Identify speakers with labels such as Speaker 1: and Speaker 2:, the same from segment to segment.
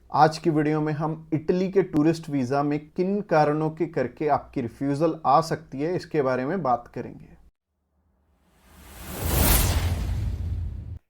Speaker 1: आज की वीडियो में हम इटली के टूरिस्ट वीज़ा में किन कारणों के करके आपकी रिफ्यूज़ल आ सकती है इसके बारे में बात करेंगे।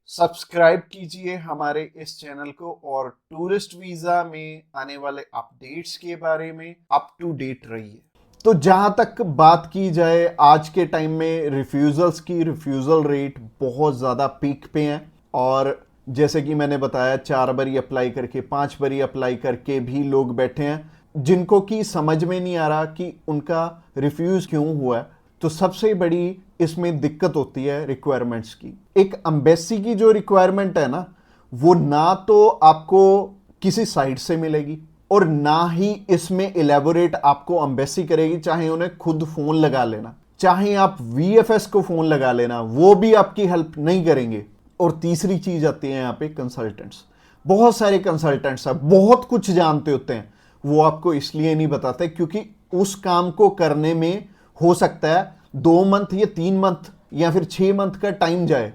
Speaker 1: सब्सक्राइब कीजिए हमारे इस चैनल को और टूरिस्ट वीज़ा में आने वाले अपडेट्स के बारे में अप टू डेट रहिए। तो जहां तक बात की जाए आज के टाइम में रिफ्यूज़ल्स की, रिफ्यूज़ल रेट बहुत ज़्यादा पीक पे हैं और जैसे कि मैंने बताया 4 बारी अप्लाई करके 5 बारी अप्लाई करके भी लोग बैठे हैं जिनको कि समझ में नहीं आ रहा कि उनका रिफ्यूज़ क्यों हुआ है। तो सबसे बड़ी इसमें दिक्कत होती है रिक्वायरमेंट्स की। एक एम्बेसी की जो रिक्वायरमेंट है ना, वो ना तो आपको किसी साइट से मिलेगी और ना ही इसमें इलेबोरेट आपको एम्बेसी करेगी। चाहे उन्हें खुद फोन लगा लेना, चाहे आप वीएफएस को फोन लगा लेना, वो भी आपकी हेल्प नहीं करेंगे। और तीसरी चीज आती है यहाँ पे कंसल्टेंट्स। बहुत सारे कंसल्टेंट्स हैं, बहुत कुछ जानते होते हैं, वो आपको इसलिए नहीं बताते क्योंकि उस काम को करने में हो सकता है 2 मंथ या 3 मंथ या फिर 6 मंथ का टाइम जाए।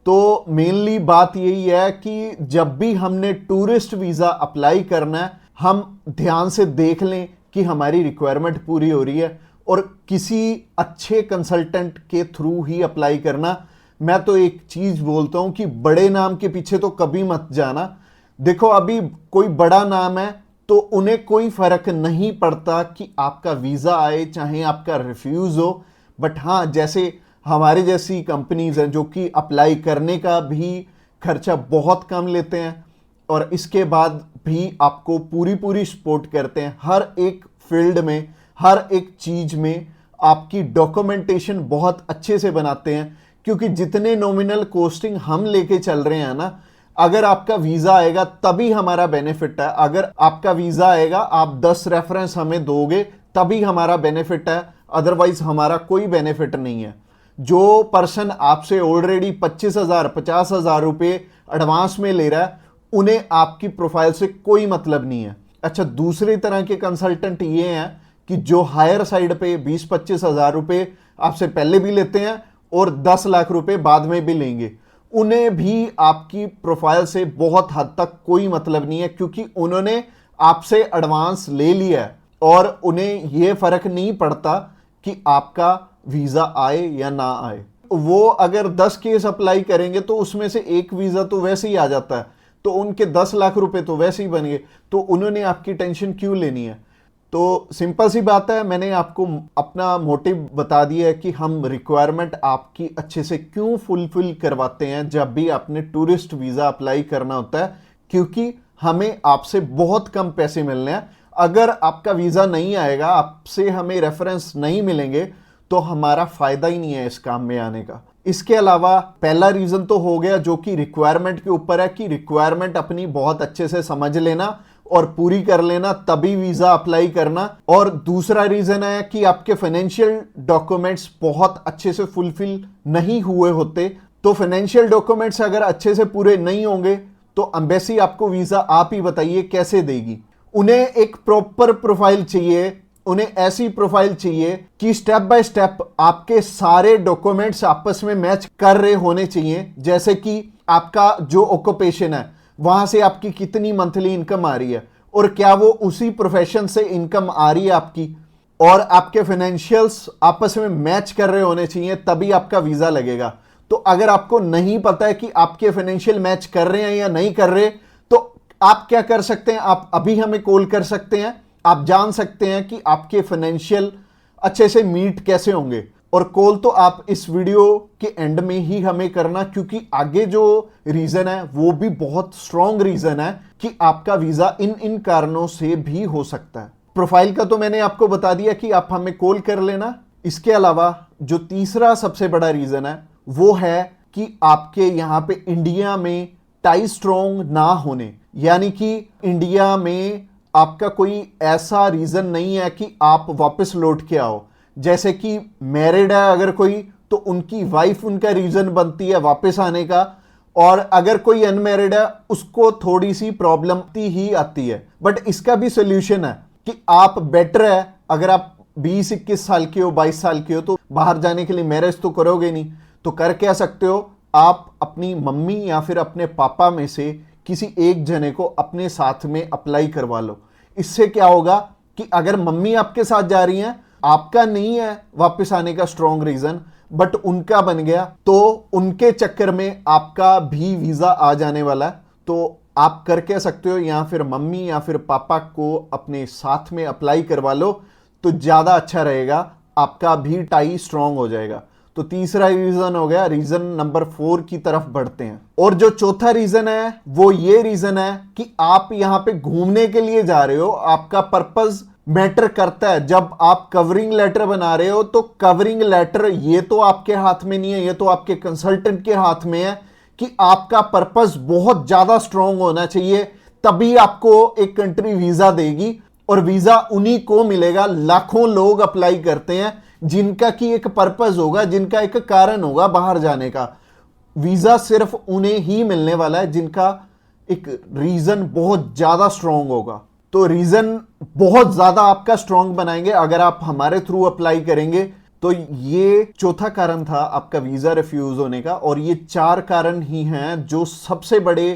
Speaker 1: तो मेनली बात यही है कि जब भी हमने टूरिस्ट वीज़ा अप्लाई करना है, हम ध्यान से देख लें कि हमारी रिक्वायरमेंट पूरी हो रही है और किसी अच्छे कंसल्टेंट के थ्रू ही अप्लाई करना। मैं तो एक चीज बोलता हूं कि बड़े नाम के पीछे तो कभी मत जाना। देखो अभी कोई बड़ा नाम है तो उन्हें कोई फर्क नहीं पड़ता कि आपका वीजा आए चाहे आपका रिफ्यूज हो। बट हाँ, जैसे हमारे जैसी कंपनीज हैं जो कि अप्लाई करने का भी खर्चा बहुत कम लेते हैं और इसके बाद भी आपको पूरी पूरी सपोर्ट करते हैं हर एक फील्ड में, हर एक चीज में आपकी डॉक्यूमेंटेशन बहुत अच्छे से बनाते हैं। क्योंकि जितने नॉमिनल कोस्टिंग हम लेके चल रहे हैं ना, अगर आपका वीजा आएगा तभी हमारा बेनिफिट है। अगर आपका वीजा आएगा, आप 10 रेफरेंस हमें दोगे तभी हमारा बेनिफिट है, अदरवाइज हमारा कोई बेनिफिट नहीं है। जो पर्सन आपसे ऑलरेडी 25,000 50,000 रुपए एडवांस में ले रहा है, उन्हें आपकी प्रोफाइल से कोई मतलब नहीं है। अच्छा, दूसरी तरह के कंसल्टेंट ये हैं कि जो हायर साइड पे 20-25 हजार रुपए आपसे पहले भी लेते हैं और 10 लाख रुपए बाद में भी लेंगे। उन्हें भी आपकी प्रोफाइल से बहुत हद तक कोई मतलब नहीं है क्योंकि उन्होंने आपसे एडवांस ले लिया है और उन्हें यह फर्क नहीं पड़ता कि आपका वीजा आए या ना आए। वो अगर 10 केस अप्लाई करेंगे तो उसमें से एक वीजा तो वैसे ही आ जाता है, तो उनके 10 लाख रुपए तो वैसे ही बन गए। तो उन्होंने आपकी टेंशन क्यों लेनी है? तो सिंपल सी बात है, मैंने आपको अपना मोटिव बता दिया है कि हम रिक्वायरमेंट आपकी अच्छे से क्यों फुलफिल करवाते हैं जब भी आपने टूरिस्ट वीज़ा अप्लाई करना होता है। क्योंकि हमें आपसे बहुत कम पैसे मिलने हैं। अगर आपका वीज़ा नहीं आएगा, आपसे हमें रेफरेंस नहीं मिलेंगे, तो हमारा फ़ायदा ही नहीं है इस काम में आने का। इसके अलावा पहला रीज़न तो हो गया जो कि रिक्वायरमेंट के ऊपर है कि रिक्वायरमेंट अपनी बहुत अच्छे से समझ लेना और पूरी कर लेना, तभी वीजा अप्लाई करना। और दूसरा रीजन है कि आपके फाइनेंशियल डॉक्यूमेंट्स बहुत अच्छे से फुलफिल नहीं हुए होते। तो फाइनेंशियल डॉक्यूमेंट्स अगर अच्छे से पूरे नहीं होंगे तो एम्बेसी आपको वीजा आप ही बताइए कैसे देगी। उन्हें एक प्रॉपर प्रोफाइल चाहिए, उन्हें ऐसी प्रोफाइल चाहिए कि स्टेप बाय स्टेप आपके सारे डॉक्यूमेंट्स आपस में मैच कर रहे होने चाहिए। जैसे कि आपका जो ऑक्यूपेशन है, वहां से आपकी कितनी मंथली इनकम आ रही है और क्या वो उसी प्रोफेशन से इनकम आ रही है आपकी, और आपके फाइनेंशियल्स आपस में मैच कर रहे होने चाहिए, तभी आपका वीजा लगेगा। तो अगर आपको नहीं पता है कि आपके फाइनेंशियल मैच कर रहे हैं या नहीं कर रहे, तो आप क्या कर सकते हैं, आप अभी हमें कॉल कर सकते हैं। आप जान सकते हैं कि आपके फाइनेंशियल अच्छे से मीट कैसे होंगे। और कॉल तो आप इस वीडियो के एंड में ही हमें करना, क्योंकि आगे जो रीजन है वो भी बहुत स्ट्रॉन्ग रीजन है कि आपका वीजा इन इन कारणों से भी हो सकता है। प्रोफाइल का तो मैंने आपको बता दिया कि आप हमें कॉल कर लेना। इसके अलावा जो तीसरा सबसे बड़ा रीजन है वो है कि आपके यहां पे इंडिया में टाई स्ट्रॉन्ग ना होने, यानी कि इंडिया में आपका कोई ऐसा रीजन नहीं है कि आप वापस लौट के आओ। जैसे कि मैरिड है अगर कोई, तो उनकी वाइफ उनका रीजन बनती है वापस आने का, और अगर कोई अनमैरिड है उसको थोड़ी सी प्रॉब्लम ही आती है। बट इसका भी सोल्यूशन है कि आप बेटर है, अगर आप 20-21 साल के हो, 22 साल के हो, तो बाहर जाने के लिए मैरिज तो करोगे नहीं, तो कर क्या सकते हो, आप अपनी मम्मी या फिर अपने पापा में से किसी एक जने को अपने साथ में अप्लाई करवा लो। इससे क्या होगा कि अगर मम्मी आपके साथ जा रही हैं, आपका नहीं है वापस आने का स्ट्रॉन्ग रीजन, बट उनका बन गया, तो उनके चक्कर में आपका भी वीजा आ जाने वाला है। तो आप कर कह सकते हो या फिर मम्मी या फिर पापा को अपने साथ में अप्लाई करवा लो, तो ज्यादा अच्छा रहेगा, आपका भी टाई स्ट्रॉन्ग हो जाएगा। तो तीसरा रीजन हो गया। रीजन नंबर 4 की तरफ बढ़ते हैं। और जो चौथा रीजन है वो ये रीजन है कि आप यहां पे घूमने के लिए जा रहे हो, आपका पर्पस मैटर करता है। जब आप कवरिंग लेटर बना रहे हो तो कवरिंग लेटर ये तो आपके हाथ में नहीं है, ये तो आपके कंसल्टेंट के हाथ में है कि आपका पर्पस बहुत ज्यादा स्ट्रांग होना चाहिए, तभी आपको एक कंट्री वीजा देगी। और वीजा उन्हीं को मिलेगा, लाखों लोग अप्लाई करते हैं जिनका की एक पर्पस होगा, जिनका एक कारण होगा बाहर जाने का। वीजा सिर्फ उन्हें ही मिलने वाला है जिनका एक रीजन बहुत ज्यादा स्ट्रांग होगा। तो रीजन बहुत ज्यादा आपका स्ट्रांग बनाएंगे अगर आप हमारे थ्रू अप्लाई करेंगे। तो ये चौथा कारण था आपका वीजा रिफ्यूज होने का। और ये 4 कारण ही हैं जो सबसे बड़े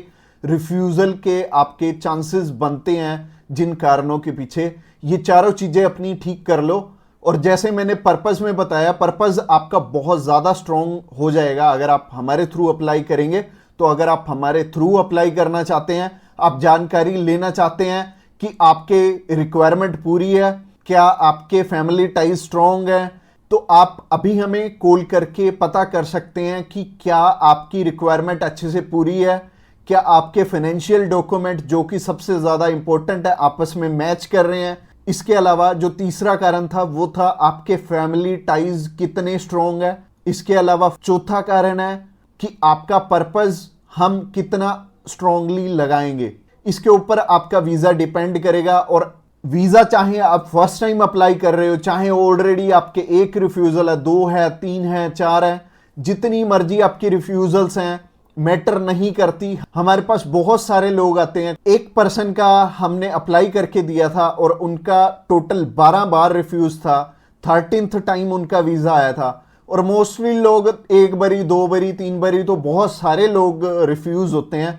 Speaker 1: रिफ्यूजल के आपके चांसेस बनते हैं। जिन कारणों के पीछे ये चारों चीजें अपनी ठीक कर लो, और जैसे मैंने पर्पस में बताया, पर्पस आपका बहुत ज्यादा स्ट्रांग हो जाएगा अगर आप हमारे थ्रू अप्लाई करेंगे। तो अगर आप हमारे थ्रू अप्लाई करना चाहते हैं, आप जानकारी लेना चाहते हैं कि आपके रिक्वायरमेंट पूरी है, क्या आपके फैमिली टाइज स्ट्रांग है, तो आप अभी हमें कॉल करके पता कर सकते हैं कि क्या आपकी रिक्वायरमेंट अच्छे से पूरी है, क्या आपके फाइनेंशियल डॉक्यूमेंट जो कि सबसे ज्यादा इंपॉर्टेंट है आपस में मैच कर रहे हैं। इसके अलावा जो तीसरा कारण था वो था आपके फैमिली टाइज कितने स्ट्रांग है। इसके अलावा चौथा कारण है कि आपका पर्पस हम कितना स्ट्रांगली लगाएंगे। इसके ऊपर आपका वीजा डिपेंड करेगा। और वीजा चाहे आप फर्स्ट टाइम अप्लाई कर रहे हो, चाहे ऑलरेडी आपके एक रिफ्यूजल है, 2 है, 3 है, 4 है, जितनी मर्जी आपकी रिफ्यूजल्स हैं, मैटर नहीं करती। हमारे पास बहुत सारे लोग आते हैं, एक पर्सन का हमने अप्लाई करके दिया था और उनका टोटल 12 बार रिफ्यूज था, 13th टाइम उनका वीजा आया था। और मोस्टली लोग 1 बारी, 2 बारी, 3 बारी, तो बहुत सारे लोग रिफ्यूज होते हैं।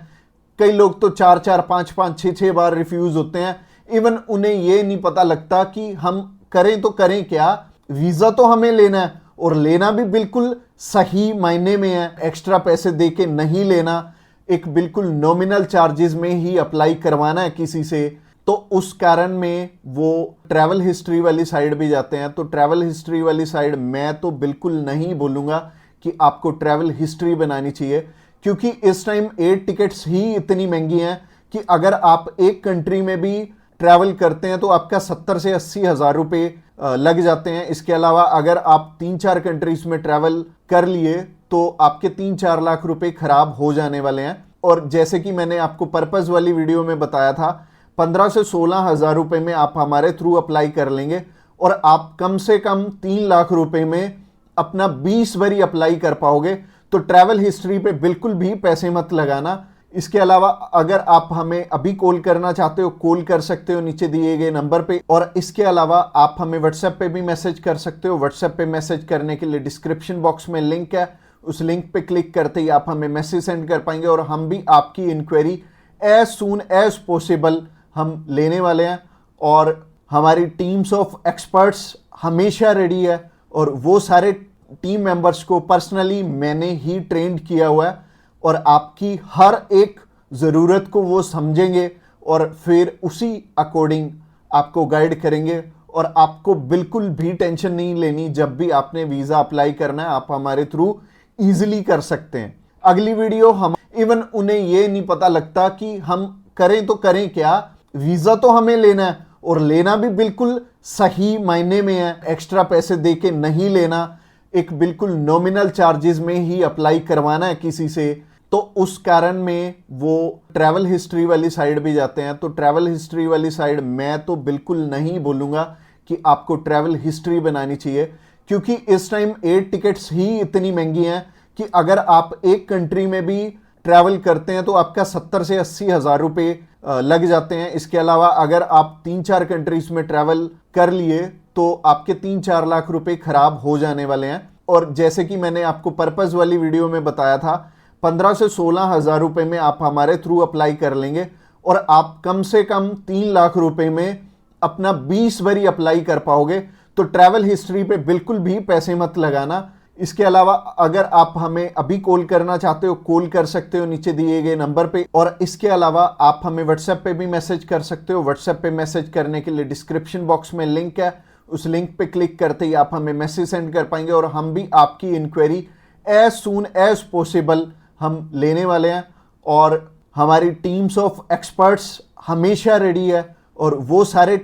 Speaker 1: कई लोग तो 4-4, 5-5, 6-6 बार रिफ्यूज होते हैं। इवन उन्हें ये नहीं पता लगता कि हम करें तो करें क्या। वीजा तो हमें लेना है, और लेना भी बिल्कुल सही मायने में है, एक्स्ट्रा पैसे देके नहीं लेना, एक बिल्कुल नॉमिनल चार्जेस में ही अप्लाई करवाना है किसी से। तो उस कारण में वो ट्रैवल हिस्ट्री वाली साइड भी जाते हैं। तो ट्रैवल हिस्ट्री वाली साइड मैं तो बिल्कुल नहीं बोलूंगा कि आपको ट्रैवल हिस्ट्री बनानी चाहिए, क्योंकि इस टाइम एयर टिकट्स ही इतनी महंगी हैं कि अगर आप एक कंट्री में भी ट्रैवल करते हैं तो आपका 70 से 80 हजार रुपए लग जाते हैं। इसके अलावा अगर आप 3-4 कंट्रीज में ट्रैवल कर लिए तो आपके 3-4 लाख रुपए खराब हो जाने वाले हैं। और जैसे कि मैंने आपको पर्पस वाली वीडियो में बताया था, 15 से 16 हजार रुपए में आप हमारे थ्रू अप्लाई कर लेंगे और आप कम से कम 3 लाख रुपए में अपना 20 बारी अप्लाई कर पाओगे। तो ट्रैवल हिस्ट्री पे बिल्कुल भी पैसे मत लगाना। इसके अलावा अगर आप हमें अभी कॉल करना चाहते हो, कॉल कर सकते हो नीचे दिए गए नंबर पे। और इसके अलावा आप हमें व्हाट्सएप पे भी मैसेज कर सकते हो। व्हाट्सएप पे मैसेज करने के लिए डिस्क्रिप्शन बॉक्स में लिंक है, उस लिंक पे क्लिक करते ही आप हमें मैसेज सेंड कर पाएंगे और हम भी आपकी inquiry as soon as possible हम लेने वाले हैं। और हमारी टीम्स ऑफ एक्सपर्ट्स हमेशा रेडी है, और वो सारे टीम मेंबर्स को पर्सनली मैंने ही ट्रेंड किया हुआ है, और आपकी हर एक ज़रूरत को वो समझेंगे और फिर उसी अकॉर्डिंग आपको गाइड करेंगे। और आपको बिल्कुल भी टेंशन नहीं लेनी, जब भी आपने वीज़ा अप्लाई करना है आप हमारे थ्रू ईजिली कर सकते हैं। अगली वीडियो हम इवन उन्हें ये नहीं पता लगता कि हम करें तो करें क्या, वीज़ा तो हमें लेना है, और लेना भी बिल्कुल सही मायने में है, एक्स्ट्रा पैसे दे के नहीं लेना, एक बिल्कुल नॉमिनल चार्जेस में ही अप्लाई करवाना है किसी से। तो उस कारण में वो ट्रैवल हिस्ट्री वाली साइड भी जाते हैं। तो ट्रैवल हिस्ट्री वाली साइड मैं तो बिल्कुल नहीं बोलूँगा कि आपको ट्रैवल हिस्ट्री बनानी चाहिए, क्योंकि इस टाइम एयर टिकट्स ही इतनी महंगी हैं कि अगर आप एक कंट्री में भी ट्रैवल करते हैं तो आपका 70 से 80 हजार रुपए लग जाते हैं। इसके अलावा अगर आप 3-4 कंट्रीज में ट्रैवल कर लिए तो आपके 3-4 लाख रुपए खराब हो जाने वाले हैं। और जैसे कि मैंने आपको पर्पस वाली वीडियो में बताया था, 15 से 16 हजार रुपए में आप हमारे थ्रू अप्लाई कर लेंगे और आप कम से कम 3 लाख रुपए में अपना 20 बारी अप्लाई कर पाओगे। तो ट्रैवल हिस्ट्री पे बिल्कुल भी पैसे मत लगाना। इसके अलावा अगर आप हमें अभी कॉल करना चाहते हो, कॉल कर सकते हो नीचे दिए गए नंबर पे। और इसके अलावा आप हमें व्हाट्सएप पे भी मैसेज कर सकते हो। व्हाट्सएप पे मैसेज करने के लिए डिस्क्रिप्शन बॉक्स में लिंक है, उस लिंक पे क्लिक करते ही आप हमें मैसेज सेंड कर पाएंगे और हम भी आपकी inquiry as soon as possible हम लेने वाले हैं। और हमारी टीम्स ऑफ एक्सपर्ट्स हमेशा रेडी है और वो सारे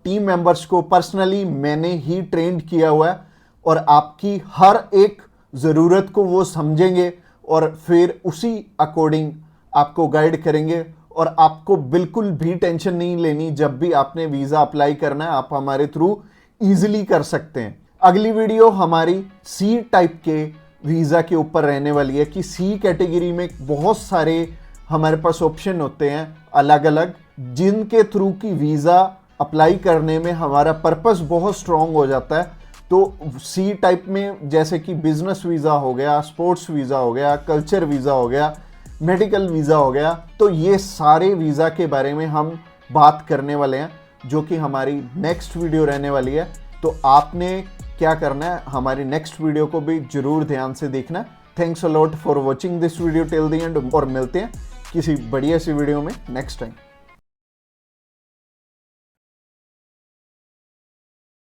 Speaker 1: टीम मेंबर्स को पर्सनली मैंने ही ट्रेंड किया हुआ है और आपकी हर एक ज़रूरत को वो समझेंगे और फिर उसी अकॉर्डिंग आपको गाइड करेंगे। और आपको बिल्कुल भी टेंशन नहीं लेनी, जब भी आपने वीज़ा अप्लाई करना है आप हमारे थ्रू ईजिली कर सकते हैं। अगली वीडियो हमारी सी टाइप के वीज़ा के ऊपर रहने वाली है कि सी कैटेगरी में बहुत सारे हमारे पास ऑप्शन होते हैं अलग अलग, जिनके थ्रू की वीज़ा अप्लाई करने में हमारा पर्पस बहुत स्ट्रॉन्ग हो जाता है। तो सी टाइप में जैसे कि बिजनेस वीज़ा हो गया, स्पोर्ट्स वीज़ा हो गया, कल्चर वीज़ा हो गया, मेडिकल वीज़ा हो गया, तो ये सारे वीज़ा के बारे में हम बात करने वाले हैं जो कि हमारी नेक्स्ट वीडियो रहने वाली है। तो आपने क्या करना है, हमारी नेक्स्ट वीडियो को भी जरूर ध्यान से देखना। Thanks a lot for watching this video till the end और मिलते हैं किसी बढ़िया सी वीडियो में नेक्स्ट टाइम।